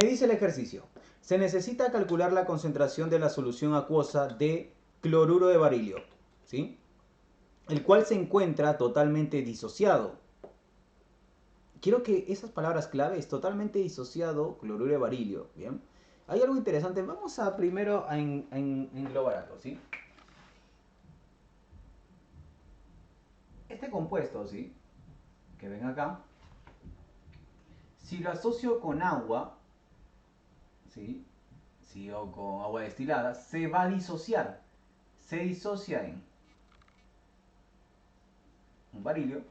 Me dice el ejercicio. Se necesita calcular la concentración de la solución acuosa de cloruro de barilio, ¿sí? El cual se encuentra totalmente disociado. Quiero que esas palabras claves, totalmente disociado, cloruro de barilio, ¿bien? Hay algo interesante, vamos a primero a englobar algo, ¿sí? Este compuesto, ¿sí? Que ven acá, si lo asocio con agua, ¿sí? Si o con agua destilada, se va a disociar. Se disocia en un barilio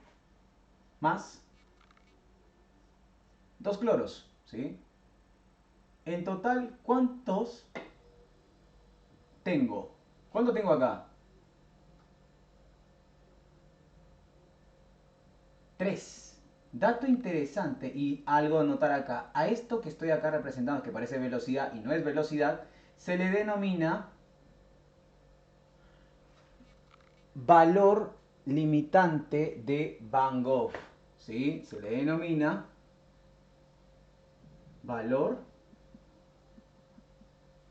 más dos cloros, ¿sí? En total, ¿cuántos tengo? ¿Cuánto tengo acá? 3. Dato interesante y algo a notar acá. A esto que estoy acá representando, que parece velocidad y no es velocidad, se le denomina valor limitante de Van Gogh. ¿Sí? Se le denomina valor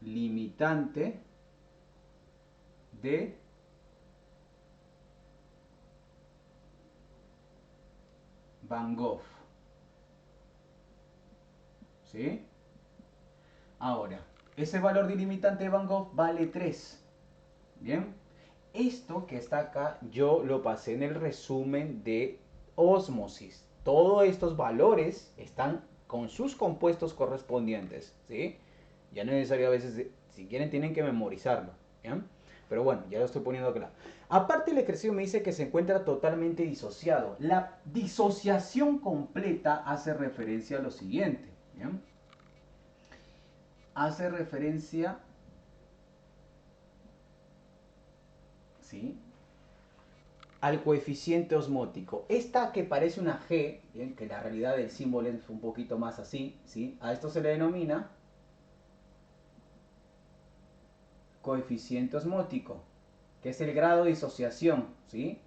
limitante de Van Gogh. ¿Sí? Ahora, ese valor delimitante de Van Gogh vale 3. ¿Bien? Esto que está acá yo lo pasé en el resumen de ósmosis. Todos estos valores están con sus compuestos correspondientes, ¿sí? Ya no es necesario a veces, si quieren tienen que memorizarlo, ¿bien? Pero bueno, ya lo estoy poniendo claro. Aparte el ejercicio me dice que se encuentra totalmente disociado. La disociación completa hace referencia a lo siguiente, ¿bien? Hace referencia, ¿sí? Al coeficiente osmótico. Esta que parece una G, ¿bien? Que la realidad del símbolo es un poquito más así, ¿sí? A esto se le denomina coeficiente osmótico, que es el grado de disociación, ¿sí?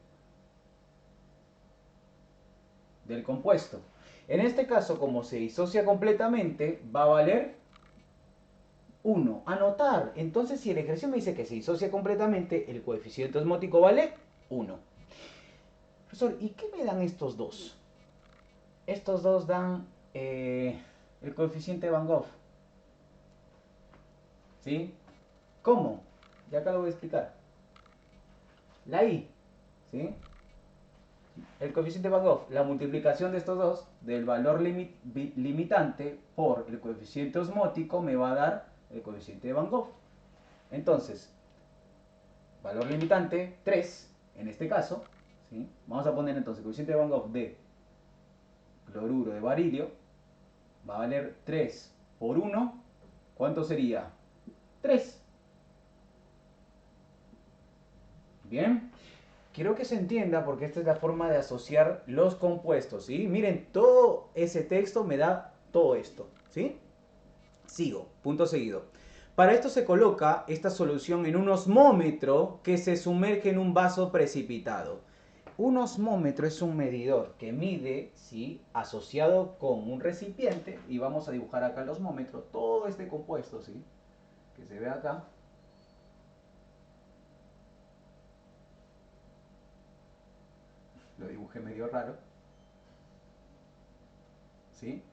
Del compuesto. En este caso, como se disocia completamente, va a valer 1. Anotar. Entonces, si el ejercicio me dice que se disocia completamente, el coeficiente osmótico vale 1. Profesor, ¿y qué me dan estos dos? Estos dos dan el coeficiente de Van Gogh. ¿Sí? ¿Cómo? Ya acá lo voy a explicar. La I, ¿sí? El coeficiente de Van Gogh, la multiplicación de estos dos, del valor limitante por el coeficiente osmótico, me va a dar el coeficiente de Van Gogh. Entonces, valor limitante 3, en este caso, ¿sí? Vamos a poner entonces el coeficiente de Van Gogh de cloruro de barilio, va a valer 3 por 1, ¿cuánto sería? 3. Bien, quiero que se entienda porque esta es la forma de asociar los compuestos, ¿sí? Miren, todo ese texto me da todo esto, ¿sí? Sigo, punto seguido. Para esto se coloca esta solución en un osmómetro que se sumerge en un vaso precipitado. Un osmómetro es un medidor que mide, ¿sí? Asociado con un recipiente, y vamos a dibujar acá el osmómetro, todo este compuesto, ¿sí? Que se ve acá. Lo dibujé medio raro, ¿sí?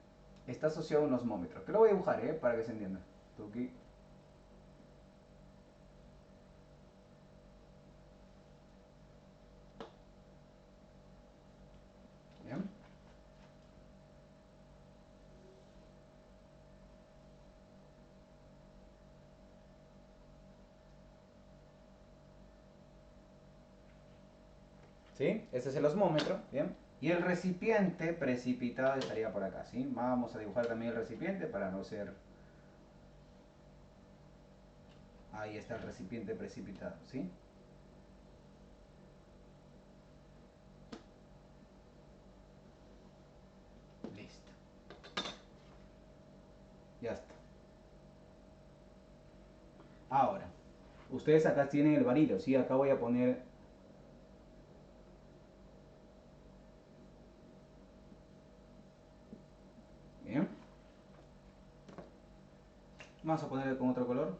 Está asociado a un osmómetro. Que lo voy a dibujar, para que se entienda. Tuki. Bien. ¿Sí? Este es el osmómetro, ¿bien? Y el recipiente precipitado estaría por acá, ¿sí? Vamos a dibujar también el recipiente para no ser... Ahí está el recipiente precipitado, ¿sí? Listo. Ya está. Ahora, ustedes acá tienen el varillo, ¿sí? Acá voy a poner... Bien. Vamos a ponerle con otro color.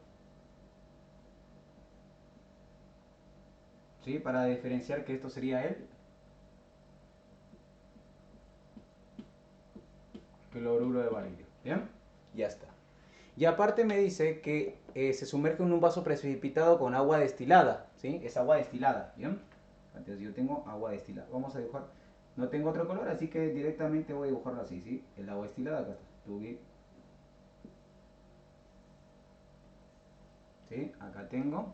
¿Sí? Para diferenciar que esto sería el cloruro de barilio. ¿Bien? Ya está. Y aparte me dice que se sumerge en un vaso precipitado con agua destilada. ¿Sí? Es agua destilada. ¿Bien? Entonces yo tengo agua destilada. Vamos a dibujar. No tengo otro color, así que directamente voy a dibujarlo así. ¿Sí? El agua destilada, acá está. ¿Sí? Acá tengo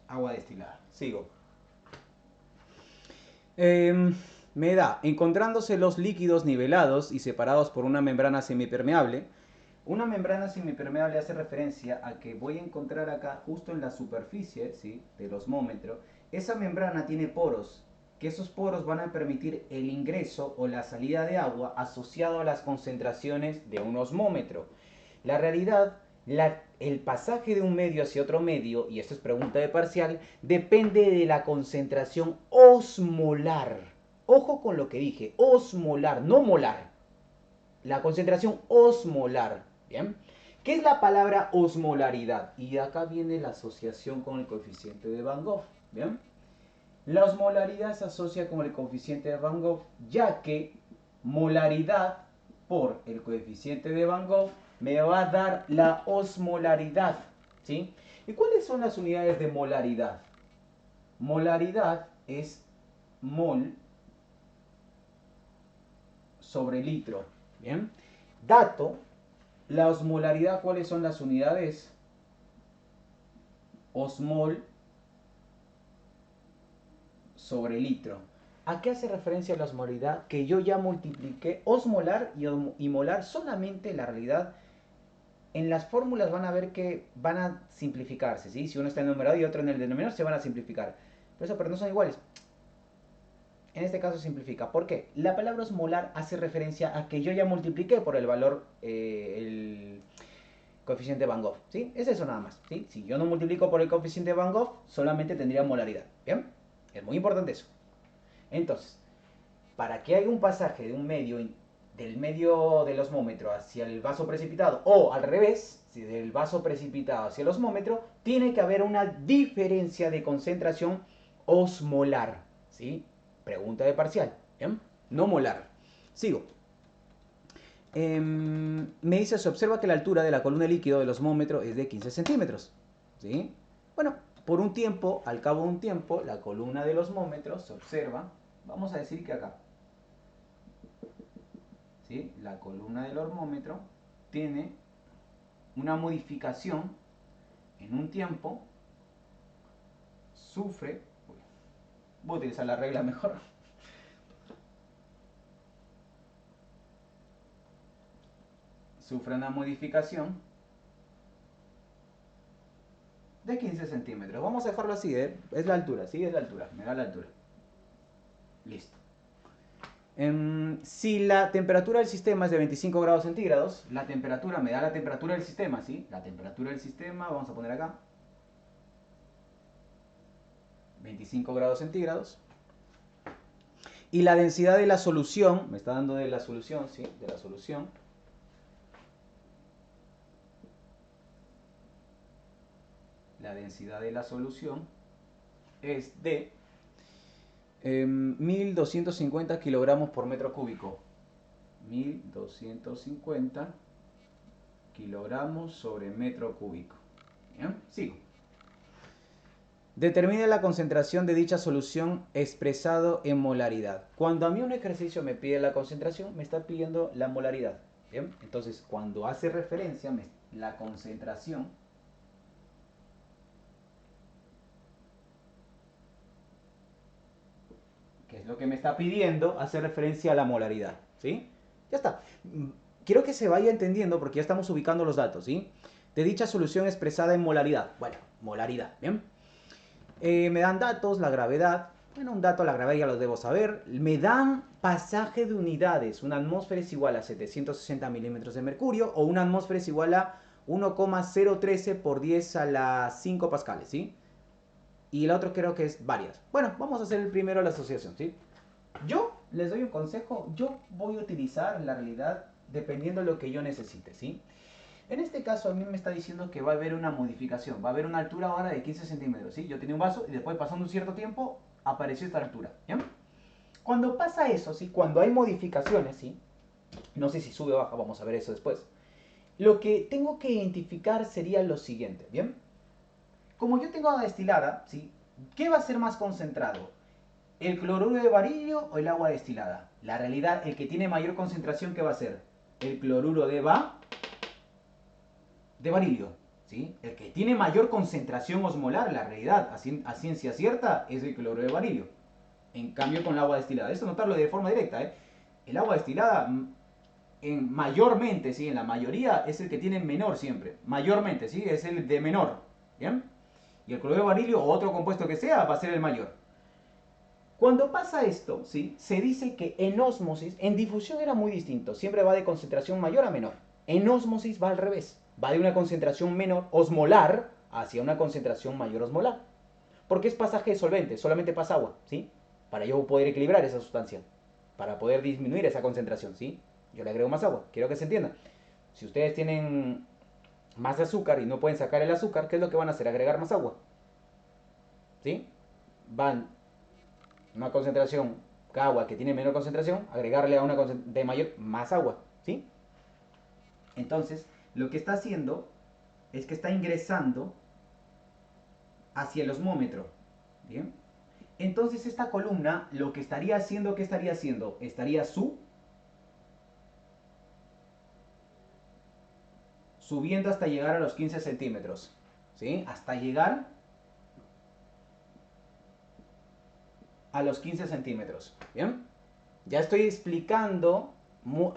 agua destilada. Sigo. Me da, encontrándose los líquidos nivelados y separados por una membrana semipermeable. Una membrana semipermeable hace referencia a que voy a encontrar acá, justo en la superficie, ¿sí?, del osmómetro, esa membrana tiene poros, que esos poros van a permitir el ingreso o la salida de agua asociado a las concentraciones de un osmómetro. La realidad, el pasaje de un medio hacia otro medio, y esto es pregunta de parcial, depende de la concentración osmolar. Ojo con lo que dije, osmolar, no molar. La concentración osmolar. ¿Bien? ¿Qué es la palabra osmolaridad? Y acá viene la asociación con el coeficiente de Van Gogh. ¿Bien? La osmolaridad se asocia con el coeficiente de Van Gogh, ya que molaridad por el coeficiente de Van Gogh me va a dar la osmolaridad. ¿Sí? ¿Y cuáles son las unidades de molaridad? Molaridad es mol sobre litro. ¿Bien? Dato, la osmolaridad, ¿cuáles son las unidades? Osmol sobre litro. ¿A qué hace referencia la osmolaridad? Que yo ya multipliqué osmolar y molar solamente, la realidad. En las fórmulas van a ver que van a simplificarse, ¿sí? Si uno está en el numerador y otro en el denominador, se van a simplificar. Pero no son iguales. En este caso simplifica. ¿Por qué? La palabra osmolar hace referencia a que yo ya multipliqué por el valor, el coeficiente Van Gogh, ¿sí? Es eso nada más, ¿sí? Si yo no multiplico por el coeficiente Van Gogh, solamente tendría molaridad, ¿bien? Es muy importante eso. Entonces, para que haya un pasaje de un medio, del medio del osmómetro hacia el vaso precipitado, o al revés, si del vaso precipitado hacia el osmómetro, tiene que haber una diferencia de concentración osmolar, ¿sí? Pregunta de parcial, ¿bien? No molar. Sigo. Me dice, se observa que la altura de la columna de líquido del osmómetro es de 15 centímetros, ¿sí? Bueno, por un tiempo, al cabo de un tiempo, la columna del osmómetro se observa, vamos a decir que acá, ¿sí? La columna del osmómetro tiene una modificación en un tiempo, sufre, voy a utilizar la regla mejor, sufre una modificación de 15 centímetros. Vamos a dejarlo así, ¿eh? Es la altura, sí, es la altura, me da la altura. Listo. Si la temperatura del sistema es de 25 grados centígrados, la temperatura me da la temperatura del sistema, ¿sí? La temperatura del sistema, vamos a poner acá, 25 grados centígrados. Y la densidad de la solución, me está dando de la solución, ¿sí? De la solución. La densidad de la solución es de 1250 kilogramos por metro cúbico. 1250 kilogramos sobre metro cúbico. ¿Bien? Sigo. Determine la concentración de dicha solución expresado en molaridad. Cuando a mí un ejercicio me pide la concentración, me está pidiendo la molaridad. ¿Bien? Entonces, cuando hace referencia la concentración, que es lo que me está pidiendo, hace referencia a la molaridad. ¿Sí? Ya está. Quiero que se vaya entendiendo porque ya estamos ubicando los datos. ¿Sí? De dicha solución expresada en molaridad. Bueno, molaridad. ¿Bien? Me dan datos, la gravedad. Bueno, un dato, la gravedad ya lo debo saber. Me dan pasaje de unidades. Una atmósfera es igual a 760 milímetros de mercurio o una atmósfera es igual a 1,013 por 10 a la 5 pascales, ¿sí? y el otro creo que es varias. Bueno, vamos a hacer el primero la asociación, ¿sí? Yo les doy un consejo, yo voy a utilizar la realidad dependiendo de lo que yo necesite, ¿sí? En este caso a mí me está diciendo que va a haber una modificación, va a haber una altura ahora de 15 centímetros, ¿sí? Yo tenía un vaso y después pasando un cierto tiempo apareció esta altura, ¿ya? Cuando pasa eso, ¿sí? Cuando hay modificaciones, ¿sí? No sé si sube o baja, vamos a ver eso después. Lo que tengo que identificar sería lo siguiente, ¿bien? Como yo tengo agua destilada, ¿sí? ¿Qué va a ser más concentrado? ¿El cloruro de barilio o el agua destilada? La realidad, el que tiene mayor concentración, ¿qué va a ser? El cloruro de barilio, ¿sí? El que tiene mayor concentración osmolar, la realidad, a ciencia cierta, es el cloruro de barilio. En cambio con el agua destilada, esto notarlo de forma directa, ¿eh? El agua destilada, mayormente, ¿sí? En la mayoría, es el que tiene menor siempre. Mayormente, ¿sí? Es el de menor, ¿bien? Y el cloruro de barilio, o otro compuesto que sea, va a ser el mayor. Cuando pasa esto, ¿sí? Se dice que en ósmosis, en difusión era muy distinto, siempre va de concentración mayor a menor. En ósmosis va al revés, va de una concentración menor osmolar hacia una concentración mayor osmolar. Porque es pasaje de solvente, solamente pasa agua, ¿sí? Para yo poder equilibrar esa sustancia, para poder disminuir esa concentración, ¿sí? Yo le agrego más agua, quiero que se entienda. Si ustedes tienen más azúcar y no pueden sacar el azúcar, ¿qué es lo que van a hacer? Agregar más agua, ¿sí? Van una concentración agua que tiene menor concentración, agregarle a una de mayor más agua, ¿sí? Entonces, lo que está haciendo es que está ingresando hacia el osmómetro, ¿bien? Entonces esta columna lo que estaría haciendo, ¿qué estaría haciendo? Estaría subiendo hasta llegar a los 15 centímetros, ¿sí? Hasta llegar a los 15 centímetros, ¿bien? Ya estoy explicando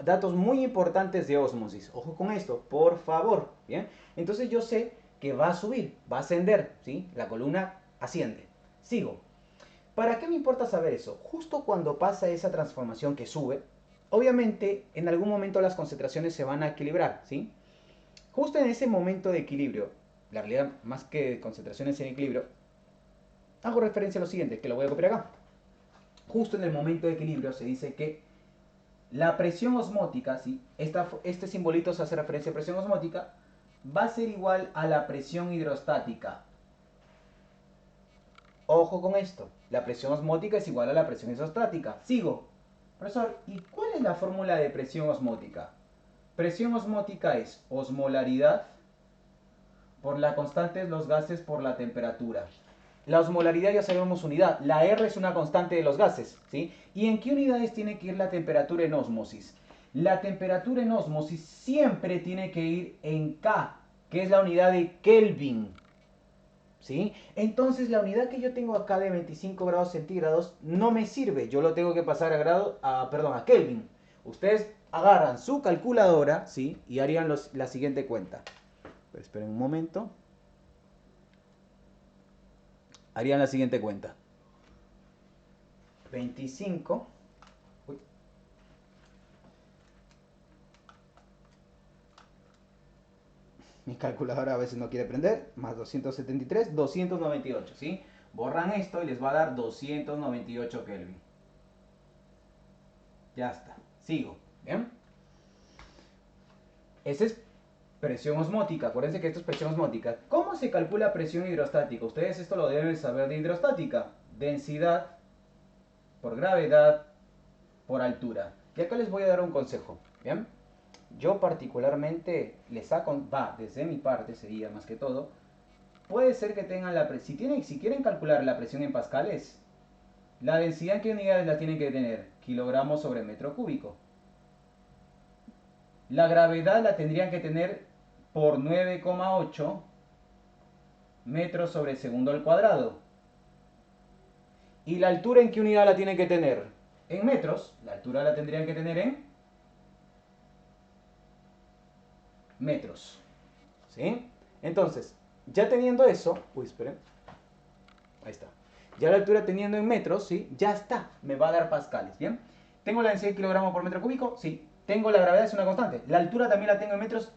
datos muy importantes de ósmosis. Ojo con esto, por favor, ¿bien? Entonces yo sé que va a subir, va a ascender, ¿sí? La columna asciende. Sigo. ¿Para qué me importa saber eso? Justo cuando pasa esa transformación que sube, obviamente en algún momento las concentraciones se van a equilibrar, ¿sí? Justo en ese momento de equilibrio, la realidad más que concentraciones en equilibrio, hago referencia a lo siguiente, que lo voy a copiar acá. Justo en el momento de equilibrio se dice que la presión osmótica, ¿sí? Este simbolito se hace referencia a presión osmótica, va a ser igual a la presión hidrostática. Ojo con esto, la presión osmótica es igual a la presión hidrostática. Sigo. Profesor, ¿y cuál es la fórmula de presión osmótica? Presión osmótica es osmolaridad por la constante de los gases por la temperatura. La osmolaridad ya sabemos unidad. La R es una constante de los gases, ¿sí? ¿Y en qué unidades tiene que ir la temperatura en ósmosis? La temperatura en ósmosis siempre tiene que ir en K, que es la unidad de Kelvin, ¿sí? Entonces la unidad que yo tengo acá de 25 grados centígrados no me sirve. Yo lo tengo que pasar a Kelvin. Ustedes agarran su calculadora, ¿sí? Y harían la siguiente cuenta. Pero esperen un momento. Harían la siguiente cuenta. 25. Uy. Mi calculadora a veces no quiere prender. Más 273, 298, ¿sí? Borran esto y les va a dar 298 Kelvin. Ya está. Sigo. ¿Bien? Esa es presión osmótica. Acuérdense que esto es presión osmótica. ¿Cómo se calcula presión hidrostática? Ustedes esto lo deben saber de hidrostática. Densidad por gravedad por altura. Y acá les voy a dar un consejo. ¿Bien? Yo particularmente les saco, desde mi parte sería más que todo, puede ser que tengan si quieren calcular la presión en pascales, la densidad en qué unidades la tienen que tener, kilogramos sobre metro cúbico. La gravedad la tendrían que tener por 9,8 metros sobre segundo al cuadrado. ¿Y la altura en qué unidad la tienen que tener? En metros, la altura la tendrían que tener en metros. ¿Sí? Entonces, ya teniendo eso, esperen, ahí está. Ya la altura teniendo en metros, ¿sí? Ya está, me va a dar pascales, ¿bien? ¿Tengo la densidad de kilogramos por metro cúbico? Sí. ¿Tengo la gravedad? Es una constante. ¿La altura también la tengo en metros?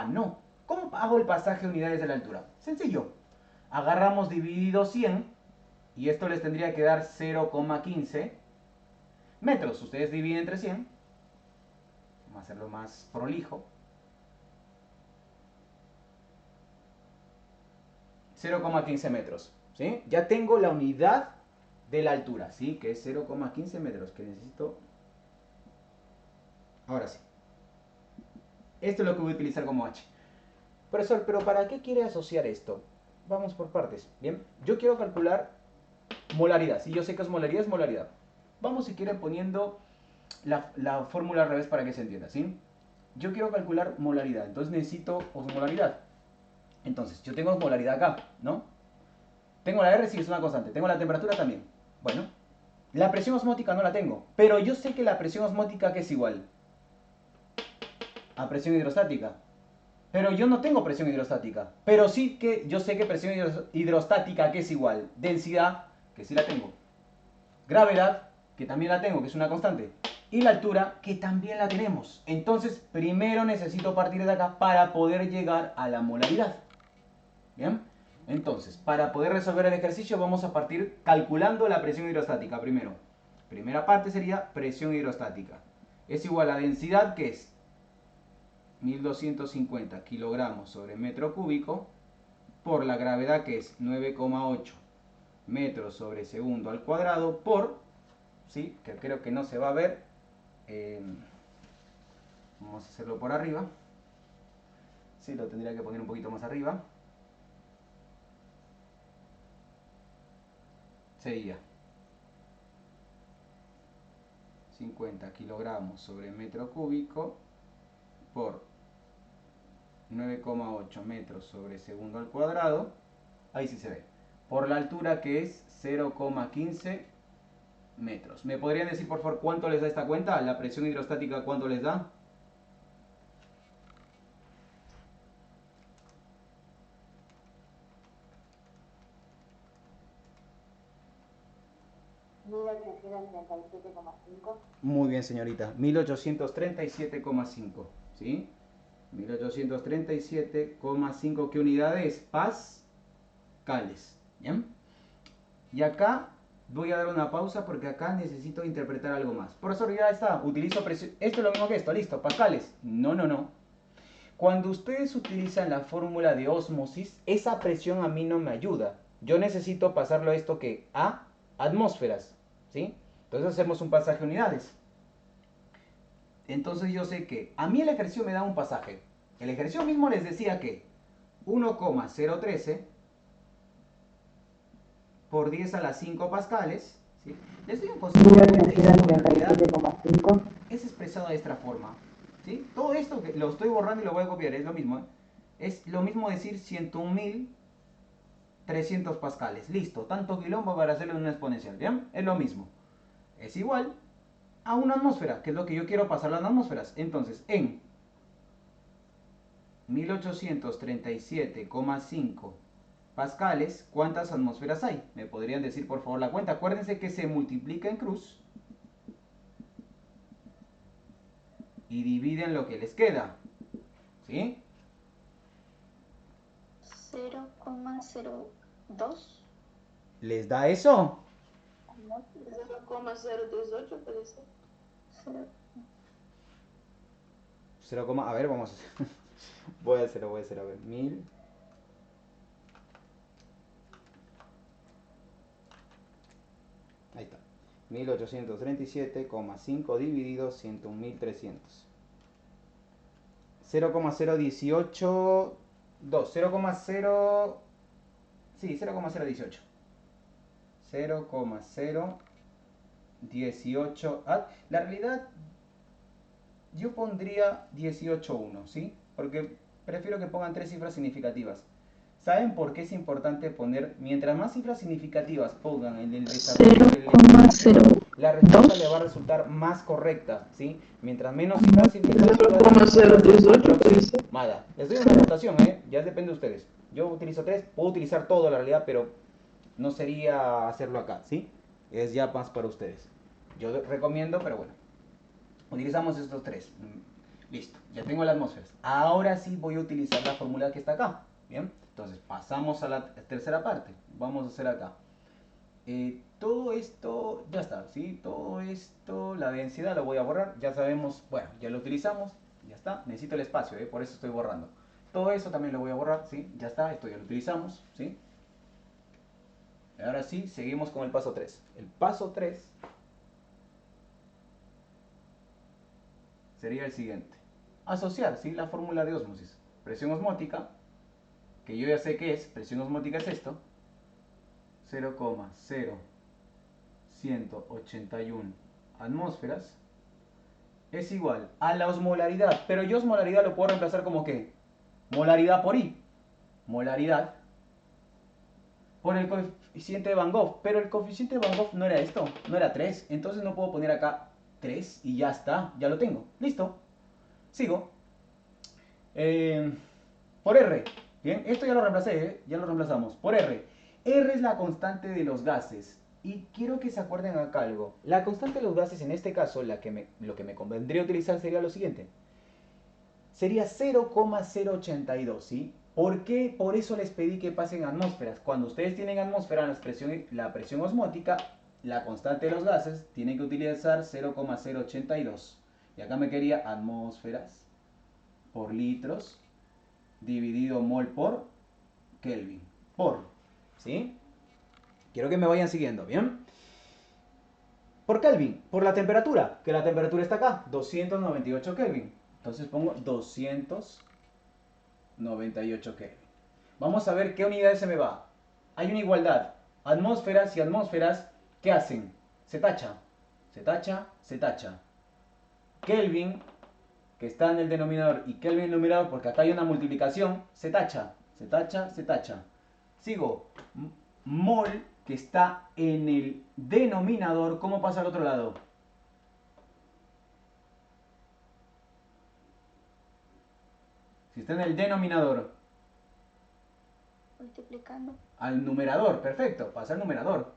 No. ¿Cómo hago el pasaje de unidades de la altura? Sencillo. Agarramos dividido 100, Y esto les tendría que dar 0,15 metros. Ustedes dividen entre 100. Vamos a hacerlo más prolijo. 0,15 metros. ¿Sí? Ya tengo la unidad de la altura, ¿sí? Que es 0,15 metros, que necesito... Ahora sí. Esto es lo que voy a utilizar como H. Profesor, ¿pero para qué quiere asociar esto? Vamos por partes, ¿bien? Yo quiero calcular molaridad. Si yo sé que es molaridad. Vamos, si quieren, poniendo la fórmula al revés para que se entienda, ¿sí? Yo quiero calcular molaridad, entonces necesito osmolaridad. Entonces, yo tengo osmolaridad acá, ¿no? Tengo la R, sí, es una constante. Tengo la temperatura también. Bueno, la presión osmótica no la tengo, pero yo sé que la presión osmótica que es igual a presión hidrostática. Pero yo no tengo presión hidrostática. Pero sí que yo sé que presión hidrostática que es igual. Densidad, que sí la tengo. Gravedad, que también la tengo, que es una constante. Y la altura, que también la tenemos. Entonces, primero necesito partir de acá para poder llegar a la molaridad. ¿Bien? Entonces, para poder resolver el ejercicio vamos a partir calculando la presión hidrostática primero. Primera parte sería presión hidrostática. Es igual a densidad, que es 1250 kilogramos sobre metro cúbico, por la gravedad, que es 9,8 metros sobre segundo al cuadrado, por, ¿sí? Que creo que no se va a ver, vamos a hacerlo por arriba, sí, lo tendría que poner un poquito más arriba, sería 50 kilogramos sobre metro cúbico por 9,8 metros sobre segundo al cuadrado, ahí sí se ve, por la altura, que es 0,15 metros. ¿Me podrían decir, por favor, cuánto les da esta cuenta? La presión hidrostática, ¿cuánto les da? Muy bien, señorita. 1837,5. ¿Sí? 1837,5. ¿Qué unidad es? Pascales. ¿Bien? Y acá voy a dar una pausa porque acá necesito interpretar algo más. Profesor, ya está. Utilizo presión. Esto es lo mismo que esto. Listo. Pascales. No, no, no. Cuando ustedes utilizan la fórmula de ósmosis, esa presión a mí no me ayuda. Yo necesito pasarlo a esto que a atmósferas, ¿sí? Entonces hacemos un pasaje a unidades. Entonces yo sé que a mí el ejercicio me da un pasaje. El ejercicio mismo les decía que 1,013 por 10 a la 5 pascales, ¿sí? Les doy un concepto es expresado de esta forma, ¿sí? Todo esto que lo estoy borrando y lo voy a copiar, es lo mismo, ¿eh? Es lo mismo decir 101.300 pascales. Listo, tanto quilombo para hacerlo en una exponencial, ¿bien? Es lo mismo. Es igual a una atmósfera, que es lo que yo quiero pasar a las atmósferas. Entonces, en 1837,5 pascales, ¿cuántas atmósferas hay? ¿Me podrían decir, por favor, la cuenta? Acuérdense que se multiplica en cruz y dividen lo que les queda, ¿sí? 0,02. ¿Les da eso? 0,038 puede ser. 0, a ver, vamos a hacer. voy a hacer, a ver. 1000. Ahí está. 1837,5 dividido 101.300. 0,018. 2. 0,0. Sí, 0,018. 0,018. Ah, la realidad, yo pondría 18,1, ¿sí? Porque prefiero que pongan tres cifras significativas. ¿Saben por qué es importante poner, mientras más cifras significativas pongan en el desarrollo del ejercicio, la respuesta le va a resultar más correcta, ¿sí? Mientras menos cifras significativas, 0,038 puede ser. nada. Les doy una anotación, ¿eh? Ya depende de ustedes. Yo utilizo tres, puedo utilizar todo la realidad, pero no sería hacerlo acá, ¿sí? Es ya más para ustedes. Yo recomiendo, pero bueno. Utilizamos estos tres. Listo, ya tengo las atmósferas. Ahora sí voy a utilizar la fórmula que está acá. Bien, entonces pasamos a la tercera parte. Vamos a hacer acá. todo esto, ya está, ¿sí? Todo esto, la densidad lo voy a borrar, ya sabemos, bueno, ya lo utilizamos, ya está, necesito el espacio, por eso estoy borrando. Todo eso también lo voy a borrar, ¿sí? Ya está, esto ya lo utilizamos, ¿sí? Ahora sí, seguimos con el paso 3. El paso 3 sería el siguiente. Asociar, ¿sí? La fórmula de ósmosis. Presión osmótica, que yo ya sé que es, presión osmótica es esto, 0,0181 atmósferas, es igual a la osmolaridad. Pero yo osmolaridad lo puedo reemplazar como ¿qué? Molaridad por I. Molaridad por el coeficiente de Van Gogh. Pero el coeficiente de Van Gogh no era esto, no era 3. Entonces no puedo poner acá 3 y ya está, ya lo tengo. Listo. Sigo. Por R. Bien, esto ya lo reemplacé, ya lo reemplazamos. Por R. R es la constante de los gases. Y quiero que se acuerden acá algo. La constante de los gases, en este caso, lo que me convendría utilizar sería lo siguiente. Sería 0,082, ¿sí? ¿Por qué? Por eso les pedí que pasen atmósferas. Cuando ustedes tienen atmósfera, la presión osmótica, la constante de los gases, tienen que utilizar 0,082. Y acá me quería atmósferas por litros dividido mol por Kelvin. ¿Sí? Quiero que me vayan siguiendo, ¿bien? Por Kelvin, por la temperatura, que la temperatura está acá, 298 Kelvin. Entonces pongo 298 Kelvin. Vamos a ver qué unidades se me va. Hay una igualdad. Atmósferas y atmósferas, ¿qué hacen? Se tacha, se tacha, se tacha. Kelvin, que está en el denominador, y Kelvin en el numerador, porque acá hay una multiplicación, se tacha, se tacha, se tacha. Sigo. Mol, que está en el denominador, ¿cómo pasa al otro lado? Si está en el denominador. Multiplicando. Al numerador, perfecto, pasa al numerador.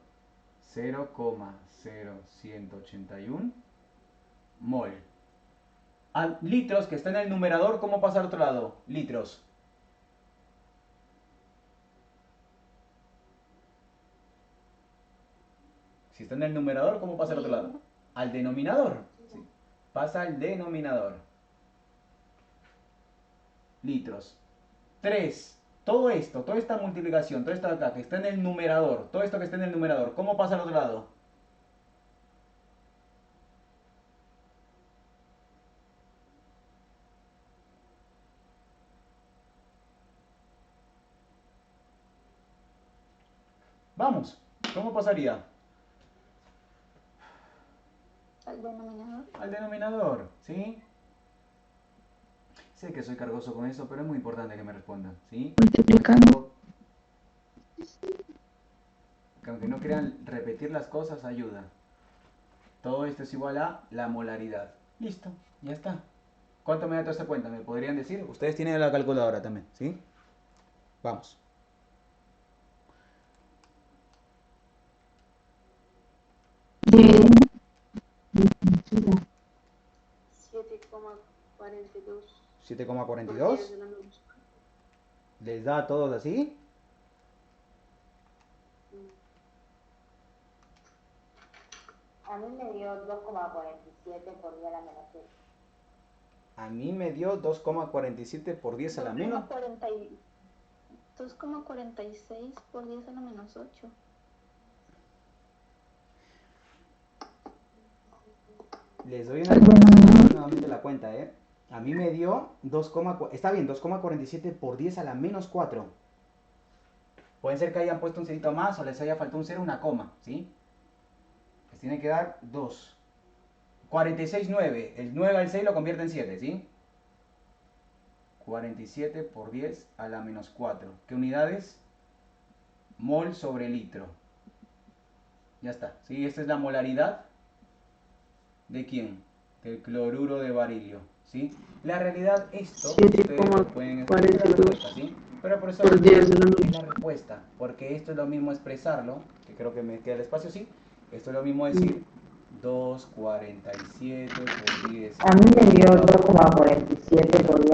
0,0181 mol. A litros, que está en el numerador, ¿cómo pasa al otro lado? Litros. Si está en el numerador, ¿cómo pasa al otro lado? Al denominador. Sí. Pasa al denominador. Litros. 3. Todo esto, toda esta multiplicación, todo esto de acá, que está en el numerador, todo esto que está en el numerador, ¿cómo pasa al otro lado? Vamos, ¿cómo pasaría? Al denominador. Al denominador, ¿sí? Sé que soy cargoso con eso, pero es muy importante que me respondan, ¿sí? Multiplicando. Que aunque no quieran repetir las cosas, ayuda. Todo esto es igual a la molaridad. Listo, ya está. ¿Cuánto me da toda esta cuenta? ¿Me podrían decir? Ustedes tienen la calculadora también, ¿sí? Vamos. De 7,42. 7,42. ¿Les da a todos así? A mí me dio 2,47 por 10 a la menos 7. A mí me dio 2,47 por 10 a la menos. 2,46 por 10 a la menos 8. Les doy nuevamente la cuenta, ¿eh? A mí me dio 2, está bien, 2,47 por 10 a la menos 4. Pueden ser que hayan puesto un cerito más o les haya faltado un cero, una coma, ¿sí? Les tiene que dar 2. 46, 9. El 9 al 6 lo convierte en 7, ¿sí? 47 por 10 a la menos 4. ¿Qué unidades? Mol sobre litro. Ya está, ¿sí? Esta es la molaridad. ¿De quién? Del cloruro de barilio, ¿sí? La realidad, esto, ustedes lo pueden escribir la respuesta, ¿sí? Pero por eso Por 10 es la respuesta, porque esto es lo mismo expresarlo, que creo que me queda el espacio, ¿sí? Esto es lo mismo decir 2,47 por 10. A mí me dio 2,47 por 10